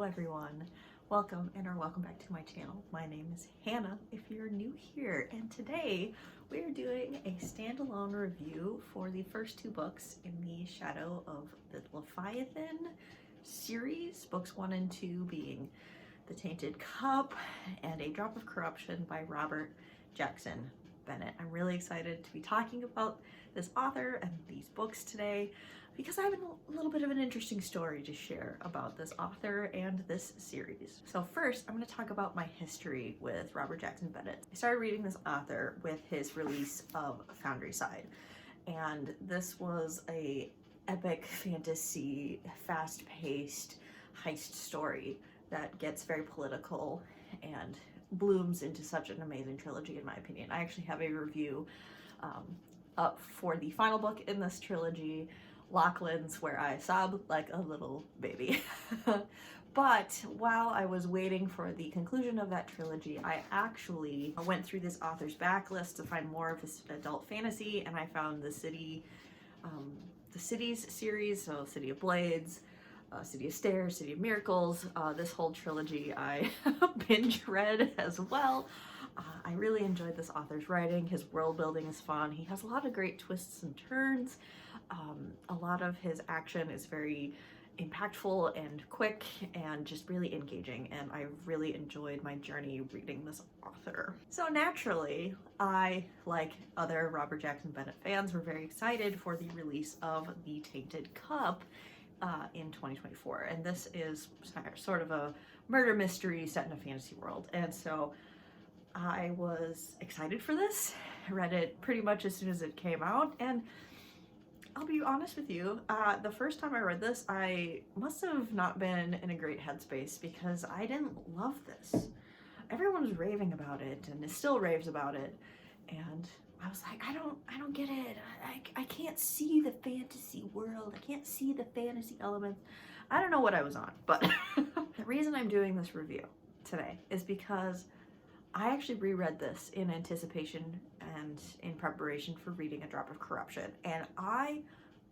everyone. Welcome or welcome back to my channel. My name is Hannah if you're new here, and today we are doing a standalone review for the first two books in the Shadow of the Leviathan series, books 1 and 2 being The Tainted Cup and A Drop of Corruption by Robert Jackson Bennett. I'm really excited to be talking about this author and these books today because I have a little bit of an interesting story to share about this author and this series. So first, I'm going to talk about my history with Robert Jackson Bennett. I started reading this author with his release of Foundry Side, and this was a epic fantasy, fast-paced heist story that gets very political and blooms into such an amazing trilogy, in my opinion. I actually have a review up for the final book in this trilogy, Lachlan's, where I sob like a little baby. But while I was waiting for the conclusion of that trilogy, I actually went through this author's backlist to find more of his adult fantasy, and I found the Cities series, so City of Blades, City of Stairs, City of Miracles, this whole trilogy I binge read as well. I really enjoyed this author's writing. His world building is fun. He has a lot of great twists and turns. A lot of his action is very impactful and quick and just really engaging, and I really enjoyed my journey reading this author. So naturally, I, like other Robert Jackson Bennett fans, were very excited for the release of The Tainted Cup in 2024, and this is sort of a murder mystery set in a fantasy world, and so I was excited for this. I read it pretty much as soon as it came out, and I'll be honest with you, the first time I read this, I must have not been in a great headspace because I didn't love this. Everyone was raving about it and still raves about it, and I was like, I don't get it. I can't see the fantasy world. I can't see the fantasy elements. I don't know what I was on, but the reason I'm doing this review today is because I actually reread this in anticipation and in preparation for reading A Drop of Corruption, and I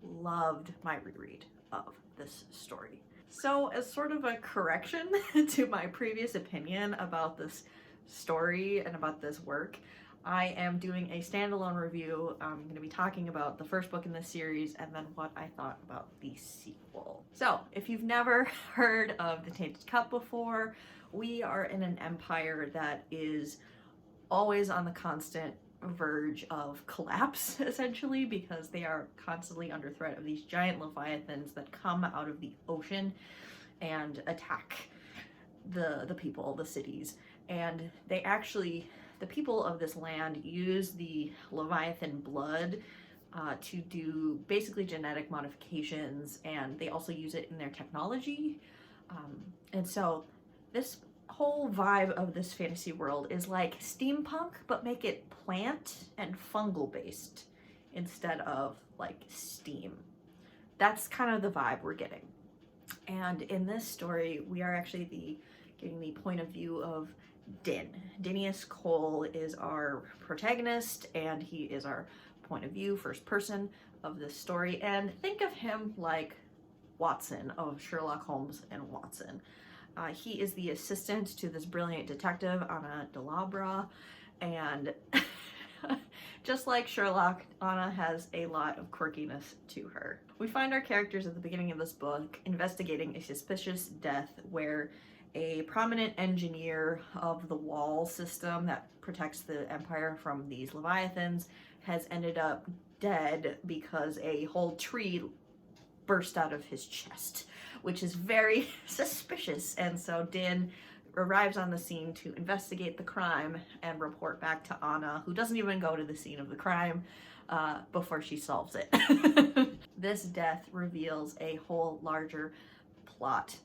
loved my reread of this story. So as sort of a correction to my previous opinion about this story and about this work, I am doing a standalone review. I'm going to be talking about the first book in this series and then what I thought about the sequel. So if you've never heard of The Tainted Cup before, we are in an empire that is always on the constant verge of collapse, essentially, because they are constantly under threat of these giant leviathans that come out of the ocean and attack the people, the cities. And they actually, the people of this land use the Leviathan blood to do basically genetic modifications, and they also use it in their technology. And so this whole vibe of this fantasy world is like steampunk, but make it plant and fungal based instead of like steam. That's kind of the vibe we're getting. And in this story, we are actually getting the point of view of Din. Dinius Cole is our protagonist, and he is our point of view, first person of this story. And think of him like Watson of Sherlock Holmes and Watson. He is the assistant to this brilliant detective, Anna Delabra, and just like Sherlock, Anna has a lot of quirkiness to her. We find our characters at the beginning of this book investigating a suspicious death where a prominent engineer of the wall system that protects the empire from these leviathans has ended up dead because a whole tree burst out of his chest, which is very suspicious. And so Din arrives on the scene to investigate the crime and report back to Anna, who doesn't even go to the scene of the crime before she solves it. This death reveals a whole larger plot,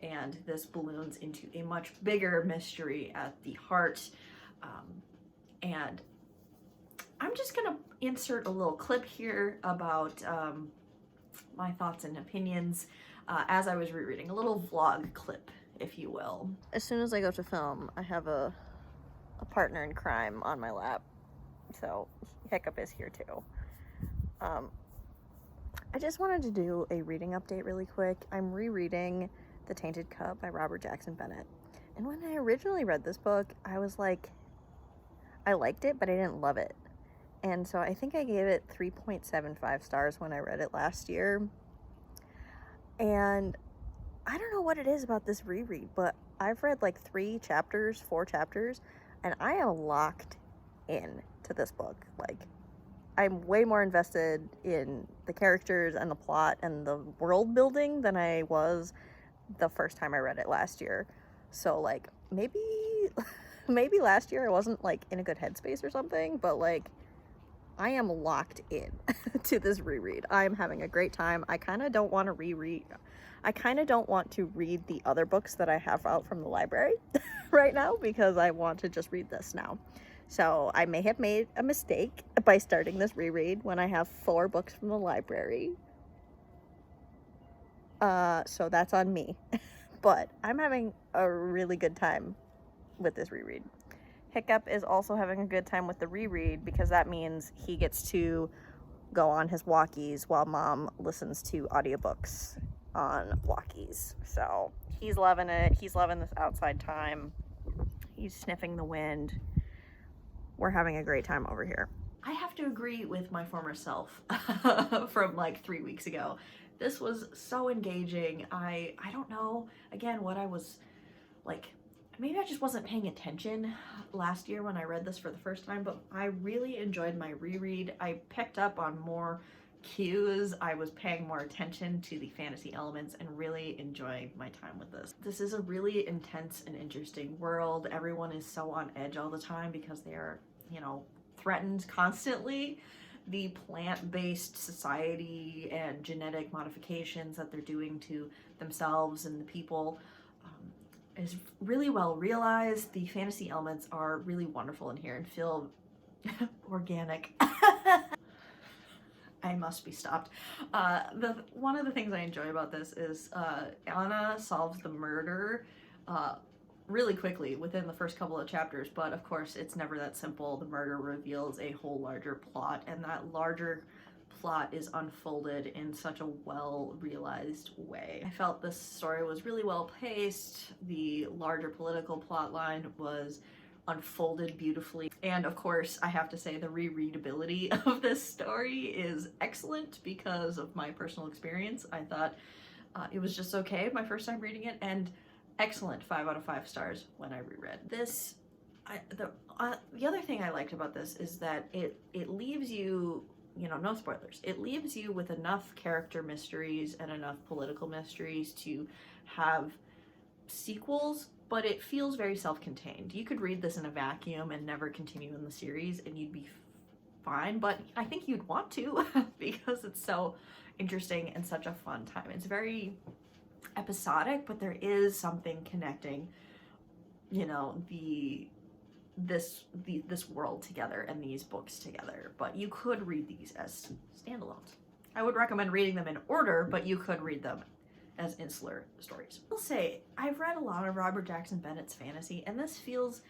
and this balloons into a much bigger mystery at the heart. And I'm just gonna insert a little clip here about my thoughts and opinions as I was rereading, a little vlog clip, if you will. As soon as I go to film, I have a partner in crime on my lap, so Hiccup is here too. I just wanted to do a reading update really quick. I'm rereading The Tainted Cup by Robert Jackson Bennett. And when I originally read this book, I was like, I liked it, but I didn't love it. And so I think I gave it 3.75 stars when I read it last year. And I don't know what it is about this reread, but I've read like 4 chapters, and I am locked in to this book. Like, I'm way more invested in the characters and the plot and the world building than I was the first time I read it last year. So like, maybe last year I wasn't like in a good headspace or something, but like, I am locked in to this reread. I'm having a great time. I kind of don't want to read the other books that I have out from the library right now, because I want to just read this now. So I may have made a mistake by starting this reread when I have 4 books from the library. So that's on me. But I'm having a really good time with this reread. Hiccup is also having a good time with the reread, because that means he gets to go on his walkies while Mom listens to audiobooks on walkies. So he's loving it. He's loving this outside time. He's sniffing the wind. We're having a great time over here. I have to agree with my former self from like 3 weeks ago. This was so engaging. I don't know, again, what I was like, maybe I just wasn't paying attention last year when I read this for the first time, but I really enjoyed my reread. I picked up on more cues. I was paying more attention to the fantasy elements and really enjoying my time with this. This is a really intense and interesting world. Everyone is so on edge all the time because they are, you know, threatened constantly. The plant-based society and genetic modifications that they're doing to themselves and the people is really well realized. The fantasy elements are really wonderful in here and feel organic. I must be stopped. One of the things I enjoy about this is Anna solves the murder really quickly within the first couple of chapters, but of course it's never that simple. The murder reveals a whole larger plot, and that larger plot is unfolded in such a well-realized way. I felt this story was really well paced. The larger political plot line was unfolded beautifully. And of course, I have to say the rereadability of this story is excellent because of my personal experience. I thought it was just okay my first time reading it, and excellent 5 out of 5 stars when I reread this. The other thing I liked about this is that it leaves you, you know, no spoilers, it leaves you with enough character mysteries and enough political mysteries to have sequels, but it feels very self-contained. You could read this in a vacuum and never continue in the series and you'd be fine, but I think you'd want to because it's so interesting and such a fun time. It's very episodic, but there is something connecting, you know, this world together and these books together. But you could read these as standalones. I would recommend reading them in order, but you could read them as insular stories. I'll say I've read a lot of Robert Jackson Bennett's fantasy, and this feels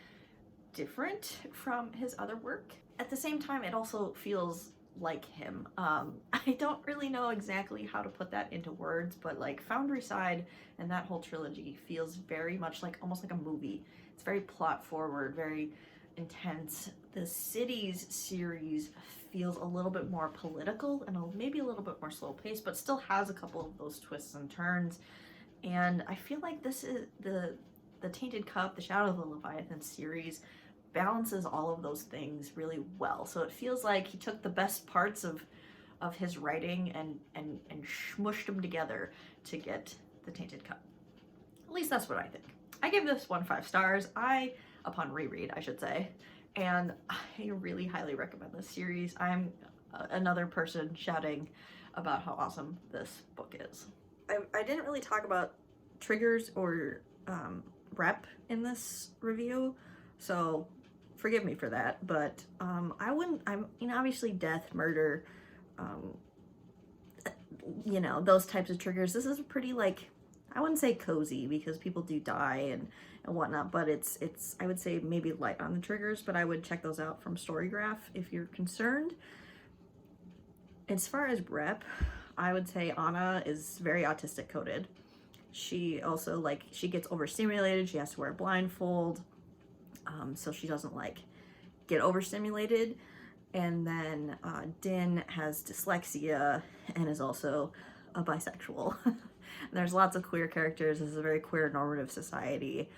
different from his other work. At the same time, it also feels like him. I don't really know exactly how to put that into words, but like Foundry Side and that whole trilogy feels very much like, almost like a movie. It's very plot forward, very intense. The Cities series feels a little bit more political and maybe a little bit more slow paced, but still has a couple of those twists and turns. And I feel like this is the Tainted Cup, the Shadow of the Leviathan series balances all of those things really well. So it feels like he took the best parts of his writing and smushed them together to get the Tainted Cup. At least that's what I think. I give this one 5 stars. Upon reread, I should say, and I really highly recommend this series. I'm another person shouting about how awesome this book is. I didn't really talk about triggers or rep in this review, so forgive me for that, but obviously death, murder, you know, those types of triggers. This is pretty, like, I wouldn't say cozy because people do die and whatnot, but it's I would say maybe light on the triggers, but I would check those out from Storygraph if you're concerned. As far as rep, I would say Anna is very autistic coded, She also, like, she gets overstimulated. She has to wear a blindfold, so she doesn't, like, get overstimulated. And then Din has dyslexia and is also a bisexual. There's lots of queer characters. This is a very queer normative society.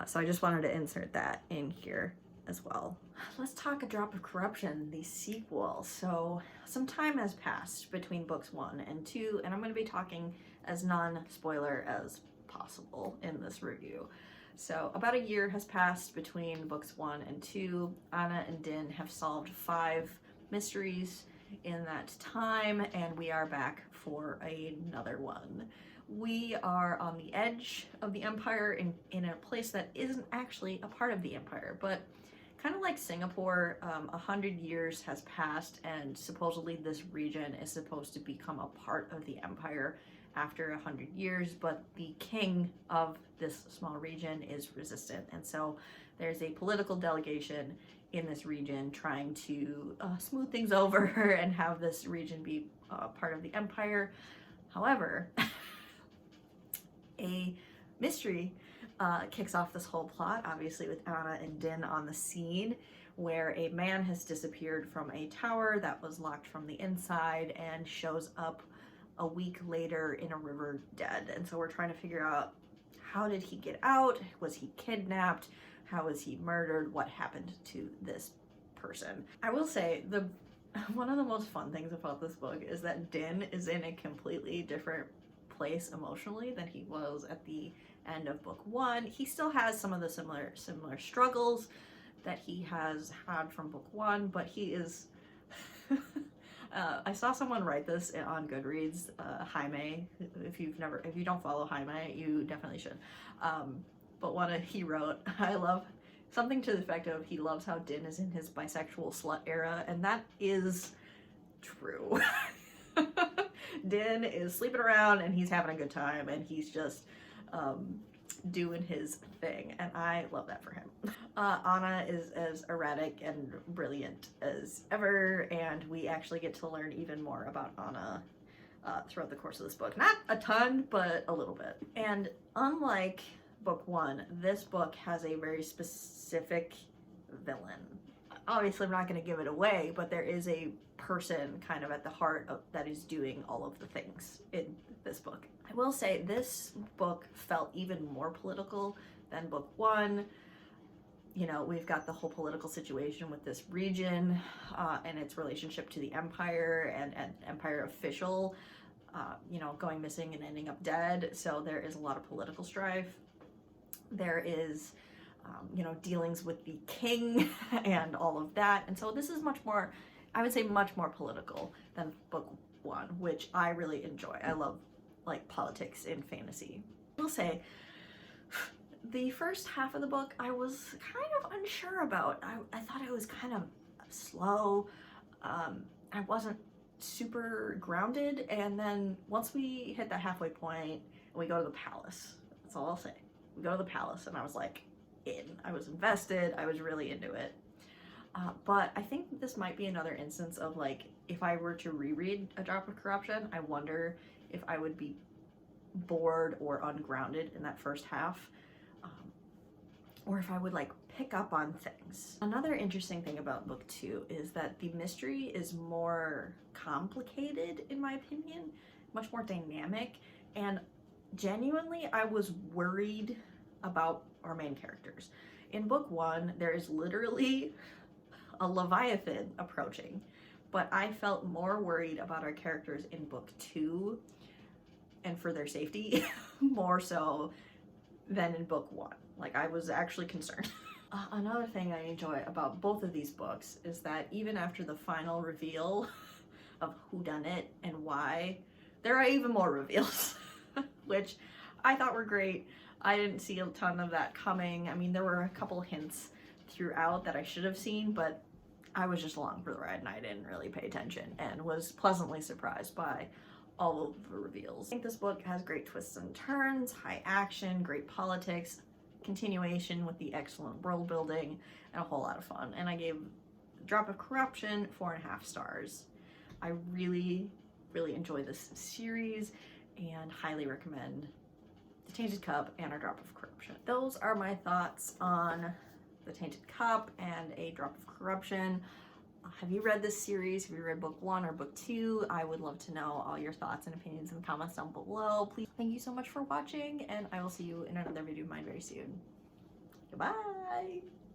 So I just wanted to insert that in here as well. Let's talk A Drop of Corruption, the sequel. So some time has passed between books 1 and 2, and I'm going to be talking as non-spoiler as possible in this review. So about a year has passed between books 1 and 2. Anna and Din have solved 5 mysteries in that time, and we are back for another one. We are on the edge of the Empire in a place that isn't actually a part of the Empire, but kind of like Singapore, 100 years has passed, and supposedly this region is supposed to become a part of the Empire after 100 years, but the king of this small region is resistant, and so there's a political delegation in this region trying to smooth things over and have this region be part of the Empire. However, a mystery kicks off this whole plot, obviously with Anna and Din on the scene, where a man has disappeared from a tower that was locked from the inside and shows up a week later in a river dead. And so we're trying to figure out, how did he get out? Was he kidnapped? How was he murdered? What happened to this person? I will say, one of the most fun things about this book is that Din is in a completely different place emotionally than he was at the end of book 1. He still has some of the similar struggles that he has had from book 1, but he is I saw someone write this on Goodreads, Jaime. If you don't follow Jaime, you definitely should. But he wrote, I love something to the effect of, he loves how Din is in his bisexual slut era, and that is true. Din is sleeping around and he's having a good time, and he's just doing his thing, and I love that for him. Anna is as erratic and brilliant as ever, and we actually get to learn even more about Anna throughout the course of this book. Not a ton, but a little bit. And unlike book 1, this book has a very specific villain. Obviously, I'm not going to give it away, but there is a person kind of at the heart of that is doing all of the things in this book. I will say this book felt even more political than book 1. You know, we've got the whole political situation with this region and its relationship to the Empire and Empire official, you know, going missing and ending up dead. So there is a lot of political strife. There is, you know, dealings with the king and all of that. And so this is much more, I would say, much more political than book 1, which I really enjoy. I love, like, politics in fantasy. I will say, the first half of the book I was kind of unsure about. I thought it was kind of slow. I wasn't super grounded, and then once we hit that halfway point and we go to the palace, that's all I'll say. We go to the palace and I was like I was invested. I was really into it. But I think this might be another instance of, like, if I were to reread A Drop of Corruption, I wonder if I would be bored or ungrounded in that first half, or if I would, like, pick up on things. Another interesting thing about book 2 is that the mystery is more complicated, in my opinion, much more dynamic, and genuinely I was worried about our main characters. In book 1, there is literally a Leviathan approaching, but I felt more worried about our characters in book 2 and for their safety more so than in book 1. Like, I was actually concerned. Another thing I enjoy about both of these books is that even after the final reveal of whodunit and why, there are even more reveals, which I thought were great. I didn't see a ton of that coming. I mean, there were a couple hints throughout that I should have seen, but I was just along for the ride and I didn't really pay attention and was pleasantly surprised by all of the reveals. I think this book has great twists and turns, high action, great politics, continuation with the excellent world building, and a whole lot of fun. And I gave Drop of Corruption 4.5 stars. I really, really enjoy this series and highly recommend The Tainted Cup, and A Drop of Corruption. Those are my thoughts on The Tainted Cup and A Drop of Corruption. Have you read this series? Have you read book 1 or book 2? I would love to know all your thoughts and opinions in the comments down below. Please, thank you so much for watching, and I will see you in another video of mine very soon. Goodbye!